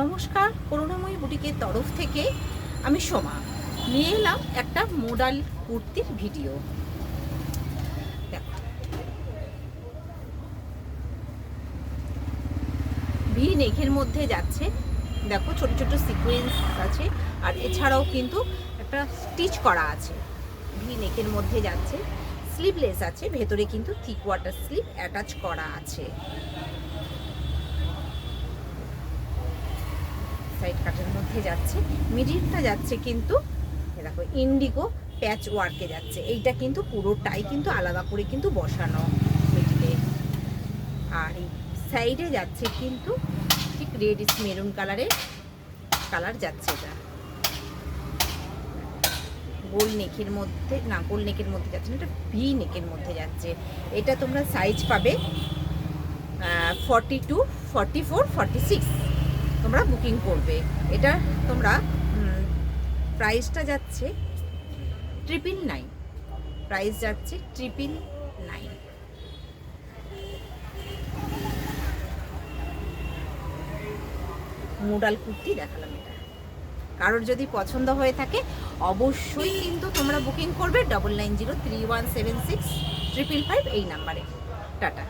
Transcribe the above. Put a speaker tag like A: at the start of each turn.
A: নমস্কার, করুণাময়ী বুটিকের তরফ থেকে আমি সোমা নিয়ে এলাম একটা মডাল কুর্তির ভিডিও। দেখো, ভি নেকের মধ্যে যাচ্ছে। দেখো, ছোট ছোট সিকোয়েন্স আছে, আর এছাড়াও কিন্তু একটা স্টিচ করা আছে। ভি নেকের মধ্যে যাচ্ছে, স্লিভলেস আছে, ভেতরে কিন্তু থ্রি কোয়ার্টার স্লিভ অ্যাটাচ করা আছে। সাইড কাটের মধ্যে যাচ্ছে, মিডিলটা যাচ্ছে কিন্তু দেখো ইন্ডিগো প্যাচ ওয়ার্কে যাচ্ছে। এইটা কিন্তু পুরোটাই কিন্তু আলাদা করে কিন্তু বসানো মিডিলে। আর এই সাইডে যাচ্ছে কিন্তু ঠিক রেডিশ মেরুন কালার যাচ্ছে। এটা গোল নেকের মধ্যে, না গোল নেকের মধ্যে যাচ্ছে না, এটা ভি নেকের মধ্যে যাচ্ছে। এটা তোমরা সাইজ পাবে 42, 44, 46 তোমরা বুকিং করবে। এটা তোমরা প্রাইসটা যাচ্ছে 999, প্রাইস যাচ্ছে 999। মোডাল কুর্তি দেখালাম। এটা কারোর যদি পছন্দ হয়ে থাকে অবশ্যই কিন্তু তোমরা বুকিং করবে 9903176555 এই নাম্বারে। টাটা।